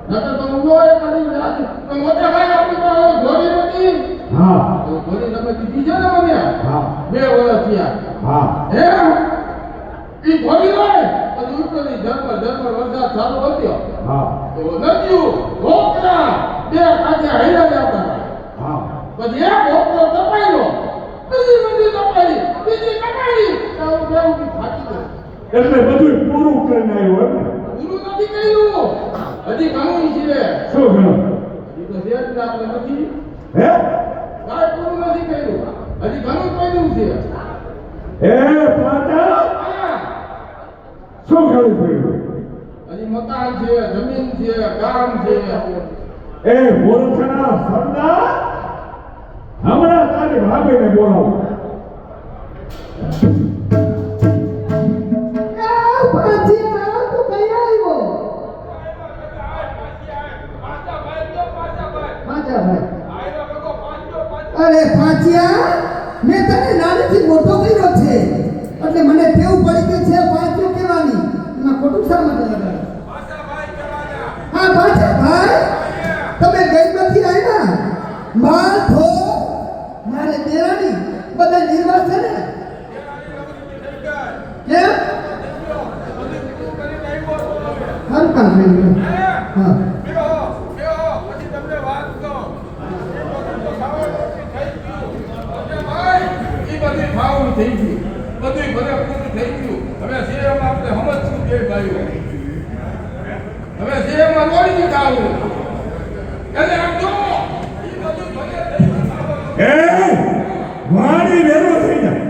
નકર તો ઊંઘો એ કરી રાત તો મોટા ભાઈ આપણી તો ઘોડી નથી. હા તો ઘોડી તમે કીધી છે ને મને. હા 2 વર્ષ થયા. હા એમ ઈ ઘોડી હોય પછી ઉપરની ધર્મ વરસાદ ચાલુ થયો. હા તો નદીઓ ઢોકરા 2 કાંઠે હૈયા જતા. હા પછી એક ઢોકરો તપાયો બીજી નદી તપાઈ બીજી તપાઈ ચાલો બેઉ ફાટી ગઈ. એટલે બધું પૂરું કરીને આવ્યો એમ ને? પૂરું નથી કર્યું હજી ઘણું છે. શું ઘણું? એ તો શેર જ આપણે નથી. હે કાંઈ પૂરું નથી કર્યું હજી ઘણું પડ્યું છે. એ પાટા હા, શું ઘણું પડ્યું? હજી મકાન છે જમીન છે ગામ છે. એ મૂર્ખના સરદાર હમણાં તારી ભાભીને બોલાવો. અરે પાંચિયા મેં તને નાનેથી મોટો કર્યો છે એટલે મને ટેવ પડી ગઈ છે પાંચિયો કહેવાની. એમાં ખોટું શા માટે લગાડે? હા પાછા ભાઈ તમે ગઈમાંથી આવ્યા માલ થો મારે દેરાણી બધા નિર્વાહ છે ને કેમ હાલ કામ કર્યું. હા થઈ ગયું બધું ભલે પૂરું થઈ ગયું. હવે શેરમાં આપણે સમજશું બે ભાઈઓ. હવે શેરમાં દોડી દીધા આવું એટલે આમ જો ઈ બધું ભલે થઈ ગયું. એ વાણી વેરો થઈ જાય.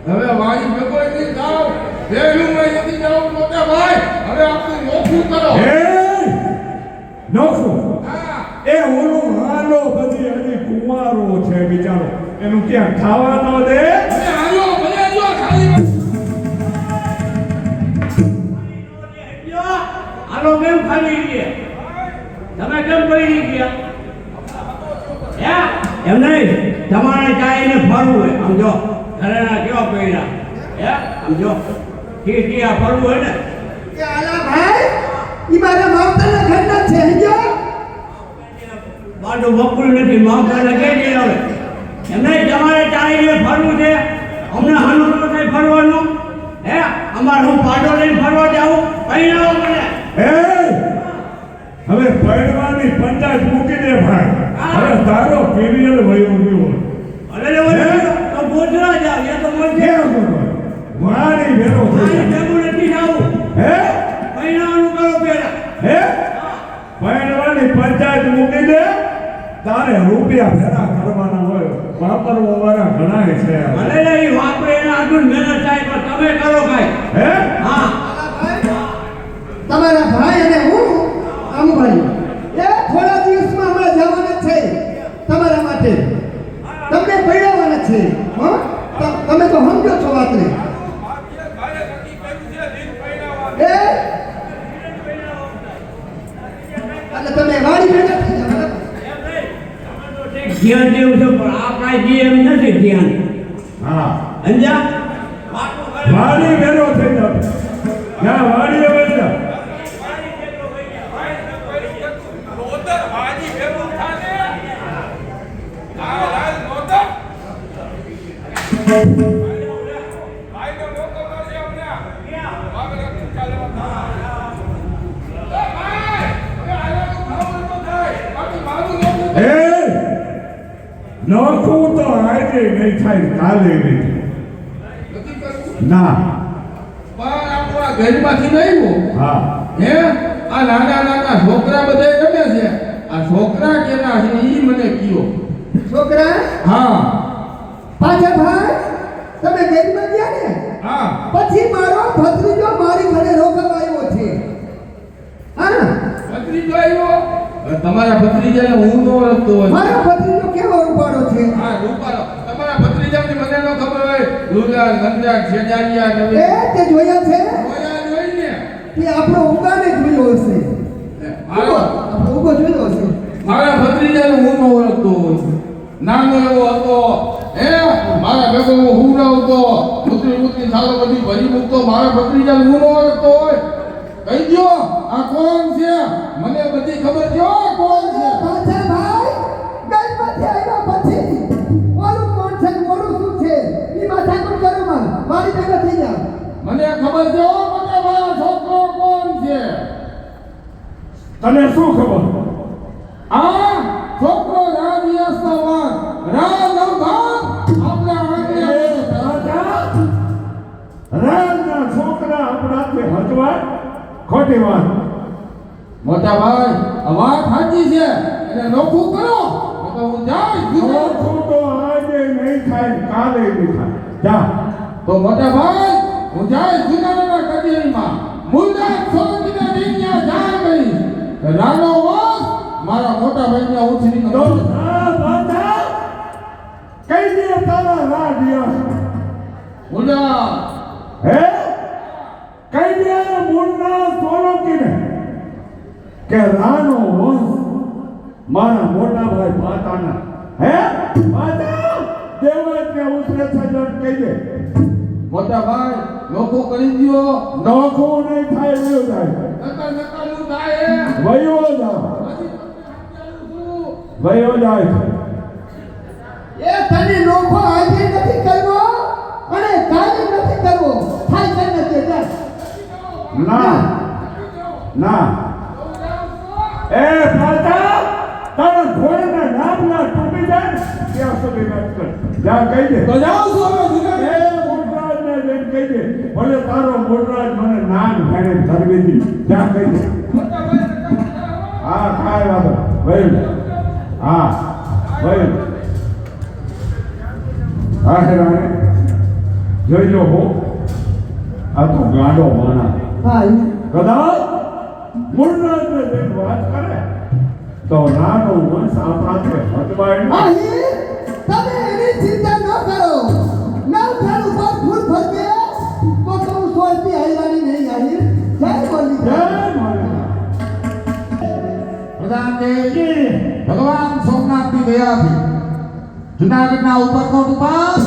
હવે વાણી ભેગો નહીં જાવ વેલું મેં નથી જાવ મોટા ભાઈ. હવે આપણે નોખું કરો. એ નોખું હા એ ઓલું હાલો બધી હજી કુંવારો છે બિચારો એનું ક્યાં ખાવા ન દે. ભલે આવ્યો ખાલી હાલો કેમ ખાલી ગયા? તમે કેમ પડી ગયા? એમ નહીં તમારે ચાઈને ફરવું હોય આમ જો ઘરેના કેવા પડ્યા હે આમ જો કી આ ફરવું હોય ને એ આલા ભાઈ ઈ મારા માવતરના ઘરના છે હજો બાડું બકુલ નથી માવતરને કે દે હવે એમ નહીં તમારે ચાઈને ફરવું છે અમને હાનું તો થાય ફરવાનું હે અમાર હું પાડો લઈને ફરવા જાઉં પહેરાવો મને એ હવે પડવાની પંચાયત મૂકી દે ભાઈ. હવે તારો પીરિયડ વયો ગયો. અરે રે તો ગોધરા જાવ એ તો મને કેમ બોલો? વાણી વેરો થઈ આઈ જાય. ભેગું નથી જાવું હે પહેરાવાનું કરો પહેલા હે પડવાની પંચાયત મૂકી દે. તારે રૂપિયા ભેરા કરવાના હોય વાપરવા વાળા ઘણા છે. ભલે ને ઈ વાપરે એના આગળ મહેનત થાય પણ તમે કરો કાઈ હે હા તમારા ભાઈ અને હું આમભાઈ એ થોડા દિવસમાં હમણાં જવાના છે તમારા માટે તમને પૈડાવાના છે. હા તમે તો સમજો છો વાતને. એ એટલે તમે વાડી ભેગા થઈ જાવ બરાબર? ધ્યાન દેવું છે પણ આ કાંઈ દે એમ નથી ધ્યાન હા અંજા વાણી વેરો થઈ જાય. ના વાણી હવે છે. એ નોખું તો આજે નહીં થાય કાલે નહીં. નથી કરવું ના પણ આપણા ઘરમાંથી નહીં હો. હા હે આ નાના છોકરા બધા રમે છે. આ છોકરા કેના છે ઈ મને કયો. છોકરા હા પાછા ભાઈ તમે ગેટમાં ગયા ને હા પછી મારો ભત્રીજો મારી ઘરે રોકવા આવ્યો છે. હા ભત્રીજો આવ્યો. હવે તમારા ભત્રીજાને હું નો રખતો હોય. મારો ભત્રીજો કેવો રૂપાળો છે. હા રૂપાળો. તમારા ભત્રીજાની મને ન ખબર હોય. લુલા ગંજા છેજારિયા એ નવે તે જોયા છે જોયા જોઈને કે આપણો ઉગાને જોયો હશે. આપણો ઉગો જોયો હશે. મારા ભત્રીજાને હું નો ઓળખતો હોય. નાનો એવો હતો હે મારા ભેગો હું હુવડાવતો મુતરી સાલો બધી ભરી મૂકતો. મારા ભત્રીજાને હું નો ઓળખતો હોય. કહી દો આ કોણ છે મને બધી ખબર છે હો, કોણ છે પાછા ભાઈ ગઈમાંથી આવ્યા પછી ઓલું કોણ છે ને ઓલું શું છે ઈ માથા કોણ કરો મારી ભેગા થઈ જા મને ખબર છે હો મોટા ભાઈ આ છોકરો કોણ છે તને શું ખબર આ છોકરો રાજ્યસ્થ રાજ આપણે રાજના છોકરા આપણાથી હજવાય ખોટી વાત મોટા ભાઈ આ વાત સાચી છે એને નોખું કરો તો હું જાય નોખું તો આજે નહીં થાય કાલે નહીં થાય જા તો મોટા ભાઈ હું જાય જુનાગઢના કચેરીમાં મુદ્દા સોલંકીના દિન્યા જાય ગઈ રાનો વાસ મારા મોટા ભાઈને ઉછરી તો આ બાધા કઈ દે તારા રાજ્ય મુદ્દા હે કઈ દે મુન્ના સોલંકીને કે રાનો વંશ મારા મોટા ભાઈ માતાના હે માતા દેવને ઉસરે સજન કહી દે મોટા ભાઈ લોકો કરી દ્યો નોખો નહીં થાય વયો જાય નકર નું થાય વયો જાય હજી તમને સમજાવું છું વયો જાય એ તને નોખો આજે નથી કરવો અને કાલે નથી કરવો થાય કરીને કે જા ના ના એ માતા તારા ઘોડાના નામના ટૂંકી જાય ત્યાં સુધી વાત કર જા કહી દે તો જાઉં છું હવે જુનાગઢ એ મોટરાજને જઈને કહી દે ભલે તારો મોટરાજ મને નાગ ભાડે ધરવી દી જા કહી દે મોટા ભાઈ હા કાંઈ વાંધો વયું હા વયું હા હેરાણે જોઈજો હો આ તો ગાંડો માણા હા કદાચ મૂળરાજને જઈને વાત કરે તો નાનો વંશ આપણાથી હટવાય નહીં. આહી તમે એની ચિંતા ન કરો ના ઘર ઉપર ફૂલ ફરકે તો હું સોચતી હૈરાની નહીં આહી જય બોલી જય માતા. પ્રધાનજી ભગવાન સોમનાથની દયાથી જુનાગઢના ઉપરકોટ ઉપર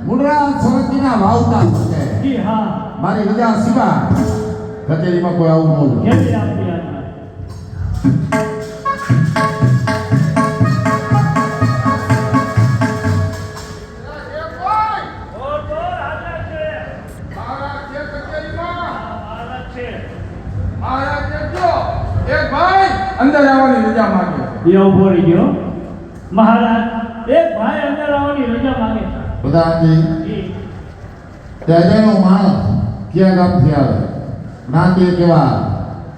મુંડરા સોલંકીના વાવતા છે જી હા મારી રજા સિવાય કચેરીમાં કોઈ આવું ન હોય કેવી આપની આજ્ઞા અંદર આવવાની રજા માંગે છે એ ઉભો રહી ગયો મહારાજ એક ભાઈ અંદર આવવાની રજા માંગે છે પ્રધાનજી જી તેજેનો માણસ ક્યાં ગામથી આવે જ્ઞાતિ કેવા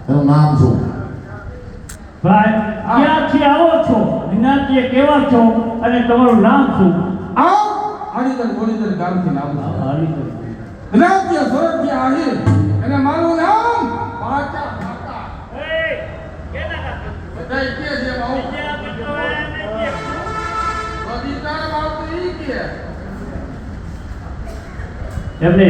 એનું નામ શું ભાઈ ક્યાંથી આવો છો જ્ઞાતિએ કેવા છો અને તમારું નામ શું આવ આડીદર ગોડીદર ગામથી નામ છે હાલી તો જ્ઞાતિય સ્વરથી આહિર અને મારું નામ પાટા પાટા બધા કે છે બાઉ બધી તાર બાઉ ઈ કે એમને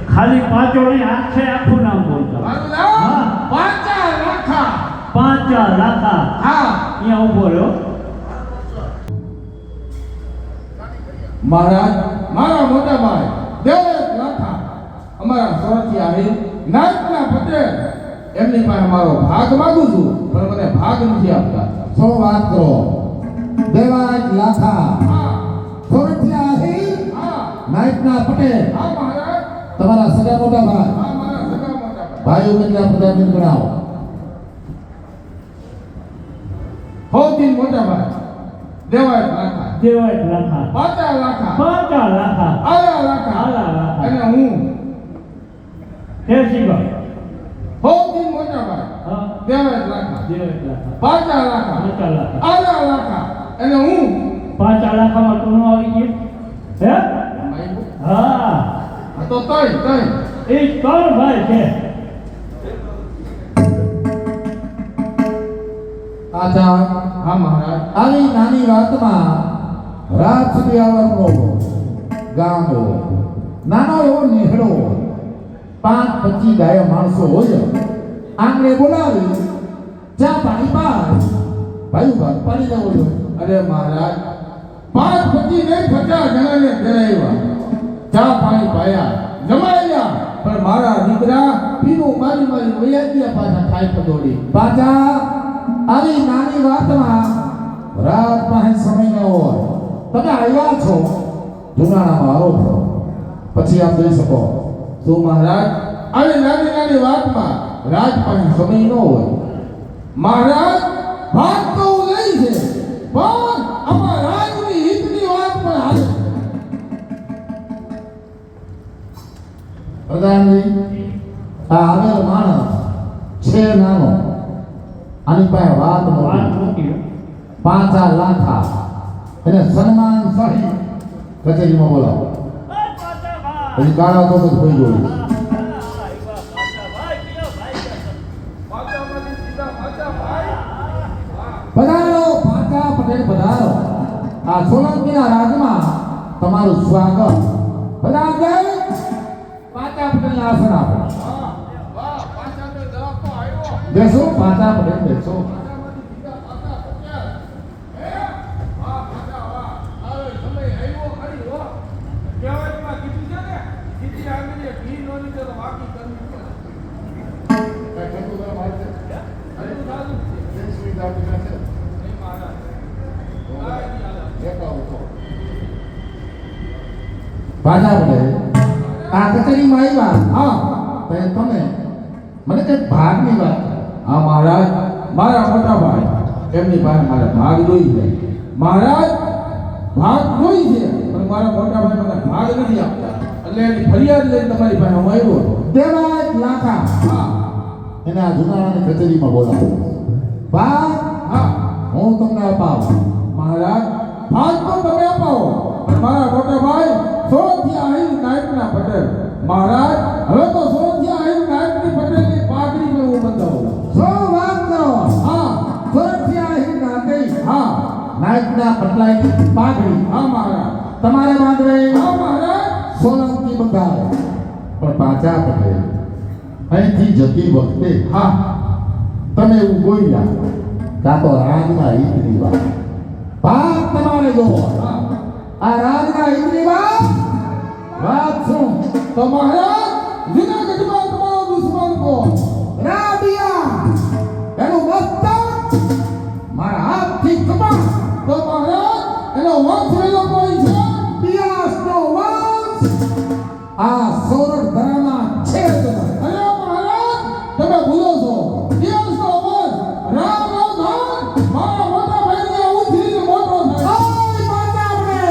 ખાલી પાંચો નહીં આખે આખું નામ બોલતા મારું નામ હા. પાટા લાખા પાંચા લાખા હા અહીંયા ઉભો રહ્યો મહારાજ મારા મોટા ભાઈ દેવ લાખા અમારા સ્વરથી આહિર નાયકના પટેલ એમની પાસે મારો ભાગ માંગુ છું પણ મને ભાગ નથી આપતા શું વાત કરો દેવાજ લાખા હા સોરઠી આહિર હા નાયકના પટેલ હા મહારાજ તમારા સગા મોટા ભાઈ હા મારા સગા મોટા ભાઈ ભાઈઓ કેટલા પ્રધાન ગણાવો સૌથી મોટા ભાઈ દેવાય લાખા દેવાય લાખા પાટા લાખા પાંચા લાખા આલા લાખા આલા લાખા અને હું કેસીભાઈ સૌથી મોટા ભાઈ હા દેવાય લાખા દેવાય લાખા પાટા લાખા પાંચા લાખા આલા લાખા અને હું પાંચા લાખામાં તું આવી ગયું હે હા આ તો તઈ એ કોણ ભાઈ છે આજા હા મહારાજ આવી નાની વાતમાં રાત સુધી આવવાનો ગામ હોય નાનો એવો નિહળો હોય 5-25 ગાયો માણસો હોય આંગણે બોલાવી ચા પાણી પાય ભાઈ ભાગ પાડી જવો જોઈએ અરે મહારાજ 5-25 નહીં 50 જણાને ઘેરાવ્યા ચા પાણી પાયા જમાડ્યા પણ મારા દીકરા પીનું મારી મારી વૈયા ગયા પાછા ખાઈ પદોડી. પાછા આવી નાની વાતમાં રાત પાસે સમય ન હોય. તમે આવ્યા છો જુનાણામાં આવો છો પછી આપ જઈ શકો. શું મહારાજ આવી નાની નાની વાતમાં રાજ પાસે સમય ન હોય? મહારાજ વાત તો લઈ છે પણ આમાં રાજની હિતની વાત પણ હાલે. પ્રધાનજી આ આવેલ માણસ છે નાનો, આની પાસે વાત મોટી. 5 લાખા એને સન્માન સહિત કચેરીમાં બોલાવો. પછી કાળા તો જ કોઈ જોડી. પધારો પાકા પટેલ પધારો. આ સોલંકીના રાજમાં તમારું સ્વાગત. પધારજે પાકા પટેલને આસન આપો. વાહ પાછા તો જવાબ તો આવ્યો. બેસો પાકા પટેલ બેસો. પાછા પટેલ આ કચેરીમાં આવ્યા. હા તમે મને કઈ ભાગની વાત કરો. હા મહારાજ મારા મોટા ભાઈ એમની પાસે મારે ભાગ જોઈ છે. મહારાજ ભાગ જોઈ છે પણ મારા મોટા ભાઈ મને ભાગ નથી આપતા એટલે એની ફરિયાદ લઈને તમારી પાસે હું આવ્યો હતો. દેવાજ લાખા હા એને આ જુનાણાની કચેરીમાં બોલાવો. ભાગ હા હું તમને અપાવું. મહારાજ ભાગ તો તમે અપાવો પણ મારા મોટા ભાઈ સોરઠિયા આહિર નાયકના પટેલ. મહારાજ હવે તો સોરઠિયા આહિર નાયકની પટેલની પાઘડી મેં હું બંધાવું. શું વાત કરો? હા સોરઠિયા આહિર નાયક હા નાયકના પટલાઈની પાઘડી હા મહારાજ. તમારે બાંધવે હા મહારાજ. સોલંકી બંધાવે. પણ પાછા પટેલ અહીંથી જતી વખતે હા તમે એવું બોલ્યા કાં તો રાજના હિતની વાત. ભાગ તમારે જોવો. આ રાજના હિતની વાત શું? તો મહારાજ જુનાગઢમાં તમારો દુશ્મન કોણ? રાબિયા એનું મસ્તક મારા હાથથી કપાય. તો મહારાજ એનો વંશ વેલો કોઈ છે? પિયાસનો વંશ આ સોરઠ ધરામાં છે જ નહીં. અરે મહારાજ તમે ભૂલો છો. ઇતિહાસનો વંશ રામ રાવધાન મારા મોટા ભાઈને ઉછરીને મોટો થાય. ઓય માતા આપણે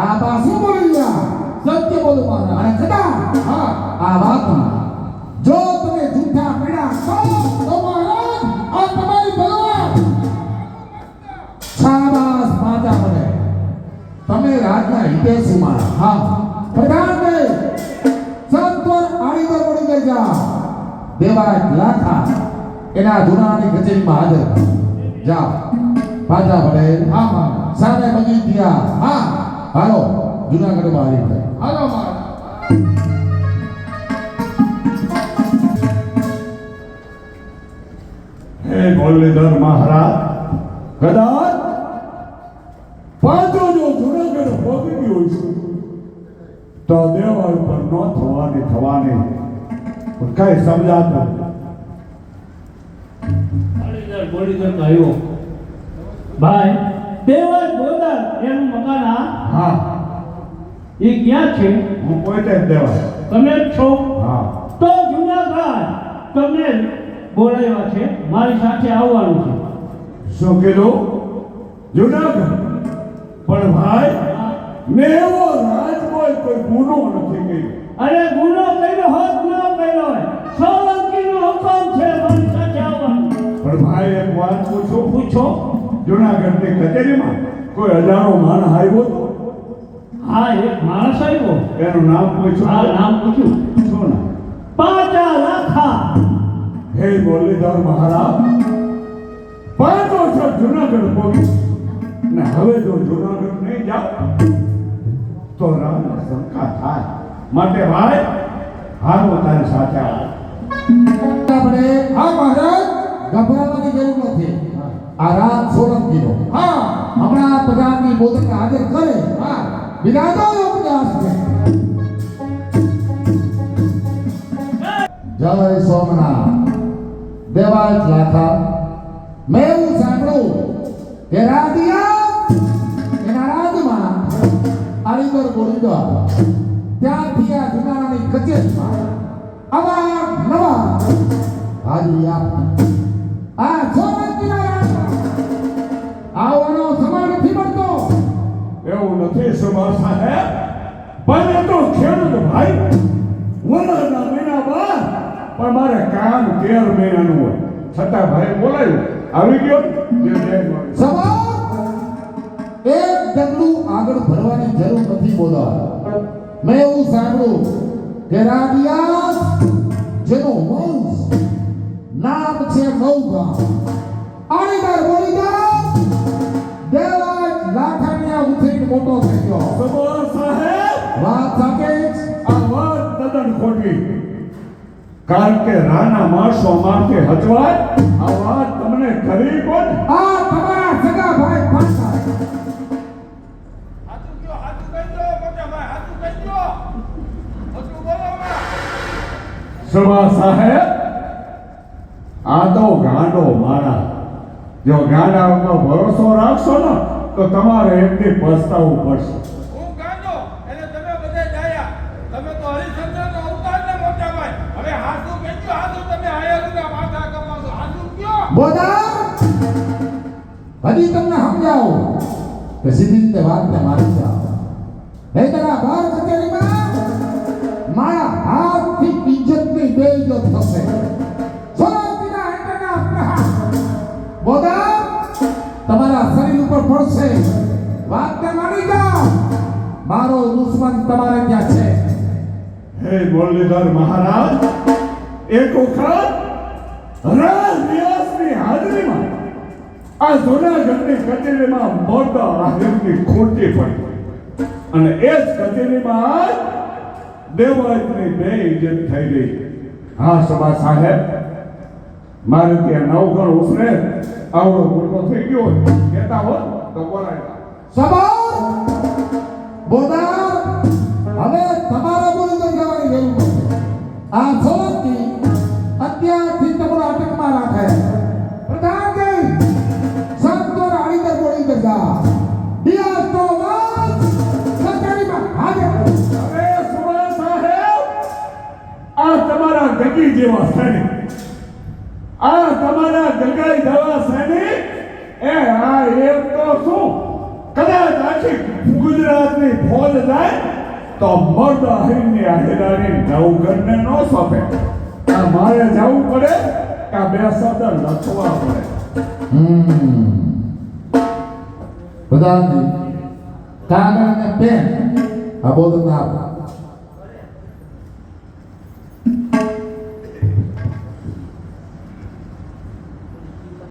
આ પાછું બોલી ગયા. સત્ય બોલો મહારાજ. અને કદાચ હા આ વાતમાં જો તમે જૂઠા પડ્યા તો મહારાજ આ તમારી તલવાર. શાબાશ પાછા પડે. તમે રાજના હિતેશી માણસ. હા પ્રધાનને સંતોર આડીદર પડી ગઈ જા. દેવાજ લાખા એના જુનાની કચેરીમાં હાજર કર. જાઓ પાછા પડે. હા મહારાજ. સામે બગી ગયા. હા હાલો જુનાગઢમાં આવી જાય. હાલો મહારાજ. હે મુરલીધર મહારાજ, કદાચ પાંચો જો જુનાગઢ પહોંચી ગયો છે તો દેવાળ પર ન થવાની પણ કઈ સમજાતું બોલીધર કહ્યું ભાઈ દેવાજ બોલદાર એનું મકાન હા એ ક્યાં છે? હું પોતે જ દેવાળ. તમે જ છો? હા તો જુનાગઢ તમને બોલાવ્યા છે, મારી સાથે આવવાનું છે. શું કીધું? જુનાગઢ? પણ ભાઈ મેં એવો રાજકોટ કોઈ ગુનો નથી કર્યો. અરે ગુનો કર્યો હોત ન કર્યો હોય, સોલંકીનો હુકમ છે મારી સાથે આવવાનું. પણ ભાઈ એક વાત પૂછું. પૂછો. જુનાગઢની કચેરીમાં કોઈ અજાણો માણસ આવ્યો હતો? હા એક માણસ આવ્યો. એનું નામ પૂછ્યું? હા નામ પૂછ્યું. શું નામ? 5 લાખા. હે મુરલીધર મહારાજ, પાંચો છો જુનાગઢ પહોંચી ને હવે જો જુનાગઢ નહીં જાઓ તો રામને શંકા થાય. માટે ભાઈ હારો તારી સાથે આવો. આપણે હા મહારાજ. ગભરાવાની જરૂર નથી. આ રાજ સોલંકીનો હા હમણાં પ્રધાનની બોધક હાજર કરે. હા બિરાદો યોગદાસ છે. દેવાજ લાખા મેં એવું સાંભળ્યું કે રાધિયા એના રાજમાં આલીદર બોલીદા ત્યાંથી આ જુનારાની કચેરીમાં આવા નવા હાજરી આપતી આ સોમંતીના રાજમાં આવવાનો સમય નથી મળતો. એવું નથી સુભાષ સાહેબ, પણ તો ખેડૂત ભાઈ વરસના મહિના બાદ પણ મારે કામ 13 મહિનાનું હોય છતાં ભાઈ બોલાયું આવી ગયો સવાલ એક ડગલું આગળ ભરવાની જરૂર નથી બોલા. મેં એવું સાંભળ્યું કે રાધિયા જેનો વંશ નામ છે મૌગા આણીદાર બોલીદાર દેવાજ લાખાણિયા ઉઠીને મોટો થઈ ગયો. સુભાષ સાહેબ વાત સાચી જ. આ વાત તદ્દન ખોટી, કારણ કે રાના માણસો અમારથી હચવાય આ વાત તમને ખરી કોણ? આ તમારા સગા ભાઈ પાછા હાચું કયો, હાચું કહી દો મોટા ભાઈ, હાચું કહી દો. હાચું બોલો માં. સુભાષ સાહેબ આ તો ગાંડો મારા, જો ગાંડા ઉપર ભરોસો રાખશો ને તો તમારે એકથી પસ્તાવવું પડશે. હું ગાંડો એટલે તમે બધે ડાયા, તમે તો હરિશ્ચંદ્રનો અવતાર ને મોટા ભાઈ. હવે હાચું કહી દો, હાચું તમે આયરુના માથા કપાસો, હાચું કયો. બોધા હજી તમને સમજાવું કે સીધી રીતે વાતને મારી જાઓ. નહીં તારા બાર કચેરીમાં મારા હાથથી ઇજ્જતની બેઇજ્જત થશે. સોનાતીના હેઠળના પ્રહાર બોધા તમારા શરીર ઉપર પડશે. વાતને માની જાઓ. મારો દુશ્મન તમારે ત્યાં છે. હે મુરલીધર મહારાજ, એક વખત રાજ વ્યાસની હાજરીમાં આ જૂનાગઢની કચેરીમાં મોટા આહિરની ખોટી પડી અને એ જ કચેરીમાં દેવાયતની બેઇજ્જત થઈ ગઈ. હા સભા સાહેબ, મારે ત્યાં નવગણ ઉસરે આવડો મોટો થઈ ગયો હોય કહેતા હોત તો બોલાય. સબર બોધા હવે તમારા બોલીદર જવાની જરૂર નથી. આ સોલંકી અત્યારથી તમને અટકમાં રાખે. પ્રધાનજી સંતોર આણીદર બોલીદર જા દિયાસ તો વાત કચેરીમાં હાજર. અરે સુભાષ સાહેબ, આ તમારા ગગી જેવા સૈનિક, આ તમારા ગંગાઈ જેવા સૈનિક એ આ એક તો શું કદાચ આખી ગુજરાતની ફોજ જાય તો મર્દ આહીરની આહેરાની નવગણને ન સોંપે. આ મારે જવું પડે કે આ બે શબ્દ લખવા પડે. પ્રધાનજી કાગળ અને પેન આ બોધને આપો.